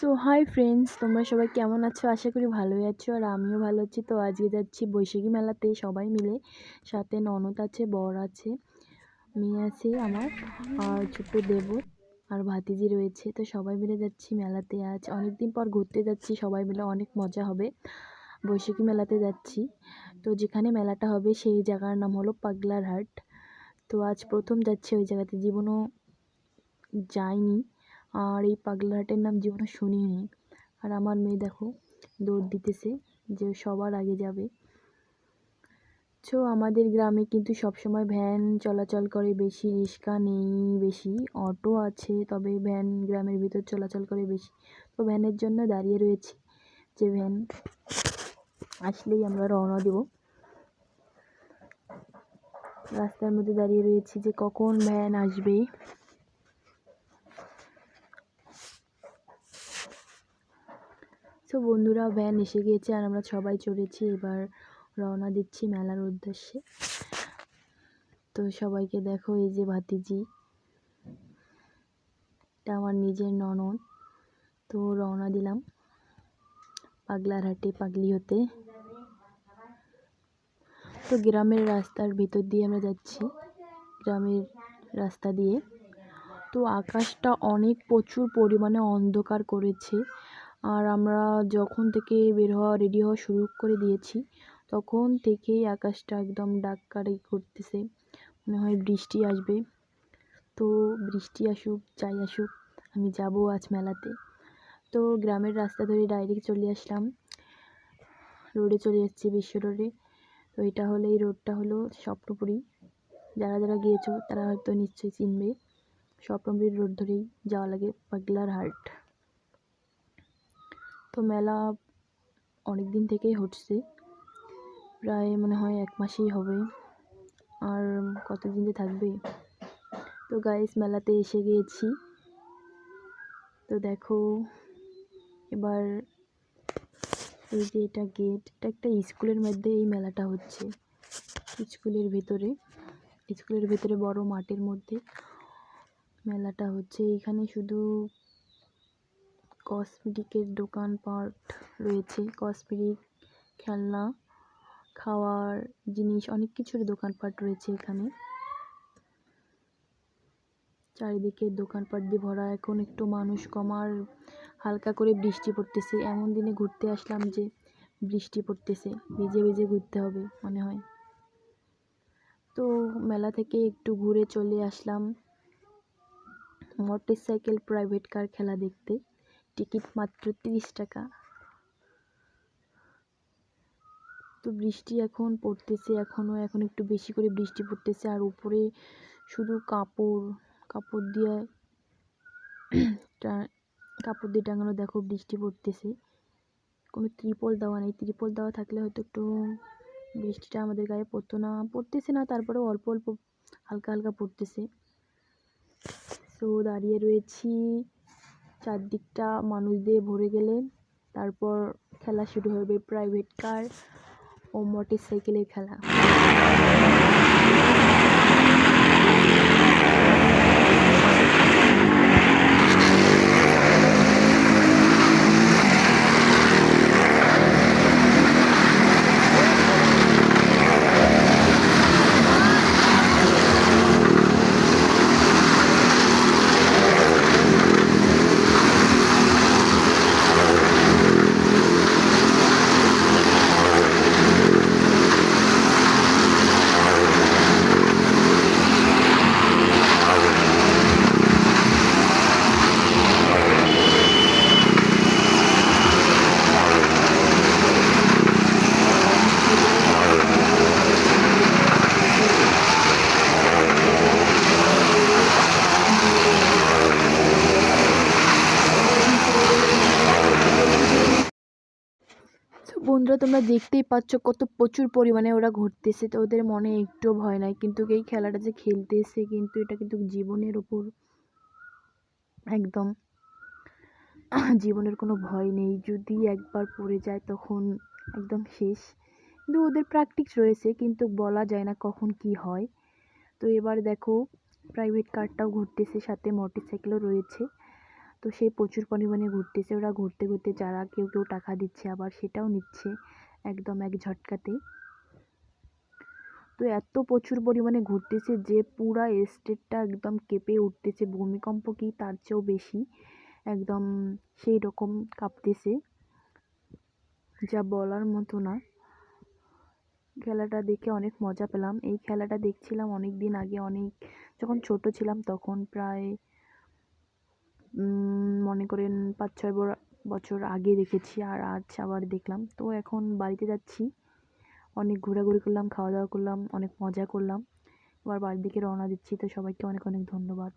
So hi friends, তোমরা সবাই কেমন আছো? আশা করি ভালোই আছো, আর আমিও ভালো আছি। তো আজকে যাচ্ছি বৈশাখী মেলাতে সবাই মিলে। সাথে ননদ আছে, বর আছে, মেয়ে আছে আমার, আর ছোট্ট দেবর আর ভাতিজি রয়েছে। তো সবাই মিলে যাচ্ছি মেলাতে। আজ অনেক দিন পর ঘুরতে যাচ্ছি সবাই মিলে, অনেক মজা হবে। বৈশাখী মেলাতে যাচ্ছি। তো যেখানে মেলাটা হবে সেই জায়গার নাম হলো পাগলার হাট। তো আজ প্রথম যাচ্ছি ওই জায়গাতে, জীবনও যাইনি। আর এই পাগলাহাটের নাম জীবনে শুনিনি। আর আমার মেয়ে দেখো দৌড় দিতেছে যে সবার আগে যাবে। তো আমাদের গ্রামে কিন্তু সবসময় ভ্যান চলাচল করে বেশি, রিক্সা নেই বেশি, অটো আছে, তবে ভ্যান গ্রামের ভিতর চলাচল করে বেশি। তো ভ্যানের জন্য দাঁড়িয়ে রয়েছি, যে ভ্যান আসলেই আমরা রওনা দেব। রাস্তার মধ্যে দাঁড়িয়ে রয়েছি যে কখন ভ্যান আসবে। তো বন্ধুরা, ভ্যান এসে গিয়েছে আর আমরা সবাই চড়েছি। এবার রওনা দিচ্ছি মেলার উদ্দেশ্যে। তো সবাইকে দেখো, এই যে ভাতিজি, এটা আমার নিজের ননদ। তো রওনা দিলাম পাগলার হাটে, পাগলি হতে। তো গ্রামের রাস্তার ভিতর দিয়ে আমরা যাচ্ছি, গ্রামের রাস্তা দিয়ে। তো আকাশটা অনেক প্রচুর পরিমাণে অন্ধকার করেছে। আর আমরা যখন থেকে বের হওয়া রেডি হওয়া শুরু করে দিয়েছি, তখন থেকেই আকাশটা একদম ডাককারি করতেছে, মনে হয় বৃষ্টি আসবে। তো বৃষ্টি আসুক যাই আসুক, আমি যাব আজ মেলাতে। তো গ্রামের রাস্তা ধরে ডাইরেক্ট চলে আসলাম, রোডে চলে যাচ্ছি, বিশ্ব রোডে। তো এটা হলো, এই রোডটা হলো স্বপ্নপুরী। যারা যারা গিয়েছো তারা হয়তো নিশ্চয়ই চিনবে। স্বপ্নপুরীর রোড ধরেই যাওয়া লাগে পাগলার হাট। তো মেলা অনেক দিন থেকেই হচ্ছে, প্রায় মনে হয় 1 মাসই হবে। আর কতদিন যে থাকবে। তো গাইস, মেলাতে এসে গিয়েছি। তো দেখো এবার, এই যে এটা গেট, এটা একটা স্কুলের মধ্যে এই মেলাটা হচ্ছে। স্কুলের ভেতরে বড় মাঠের মধ্যে মেলাটা হচ্ছে। এখানে শুধু কসমেটিকের দোকানপাট রয়েছে, কসমেটিক, খেলনা, খাওয়ার জিনিস, অনেক কিছুর দোকানপাট রয়েছে এখানে। চারিদিকে দোকানপাট দিয়ে ভরা। এখন একটু মানুষ কম, আর হালকা করে বৃষ্টি পড়তেছে। এমন দিনে ঘুরতে আসলাম যে বৃষ্টি পড়তেছে, ভিজে ভিজে ঘুরতে হবে মনে হয়। তো মেলা থেকে একটু ঘুরে চলে আসলাম মোটরসাইকেল প্রাইভেট কার খেলা দেখতে। টিকিট মাত্র 30 টাকা। তো বৃষ্টি এখন পড়তেছে, এখন একটু বেশি করে বৃষ্টি পড়তেছে। আর উপরে শুধু কাপড় দিয়ে টাঙানো। দেখো বৃষ্টি পড়তেছে, কোনো ত্রিপল দেওয়া নেই। ত্রিপল দেওয়া থাকলে হয়তো একটু বৃষ্টিটা আমাদের গায়ে পড়তেছে না, তারপরেও অল্প অল্প হালকা হালকা পড়তেছে। তো দাঁড়িয়ে রয়েছি, চারদিকটা মানুষ দিয়ে ভরে গেলে তারপর খেলা শুরু হবে, প্রাইভেট কার ও মোটরসাইকেলের খেলা। বন্ধুরা, তোমরা দেখতেই পাচ্ছ কত প্রচুর পরিমাণে ওরা ঘুরতেছে। তো ওদের মনে একটুও ভয় নাই, কিন্তু এই খেলাটা যে খেলতেছে, কিন্তু এটা কিন্তু জীবনের উপর একদম জীবনের কোনো ভয় নেই। যদি একবার পড়ে যায় তখন একদম শেষ। কিন্তু ওদের প্র্যাকটিস রয়েছে, কিন্তু বলা যায় না কখন কি হয়। তো এবার দেখো প্রাইভেট কারটাও ঘুরতেছে, সাথে মোটরসাইকেলও রয়েছে। তো সে প্রচুর পরিমাণে ঘুরতেছে, ওরা ঘুরতে ঘুরতে যারা কেউ কেউ টাকা দিচ্ছে আবার সেটাও নিচ্ছে একদম এক ঝটকাতে। তো এত প্রচুর পরিমাণে ঘুরতেছে যে পুরা এস্টেটটা একদম কেঁপে উঠতেছে, ভূমিকম্প কি তার চেয়েও বেশি একদম সেই রকম কাঁপতেছে, যা বলার মতো না। খেলাটা দেখে অনেক মজা পেলাম। এই খেলাটা দেখছিলাম অনেক দিন আগে, অনেক যখন ছোট ছিলাম তখন, প্রায় মনে করেন 5-6 বছর আগে দেখেছি, আর আজ আবার দেখলাম। তো এখন বাড়িতে যাচ্ছি, অনেক ঘোরাঘুরি করলাম, খাওয়া দাওয়া করলাম, অনেক মজা করলাম, এবার বাড়ির দিকে রওনা দিচ্ছি। তো সবাইকে অনেক অনেক ধন্যবাদ।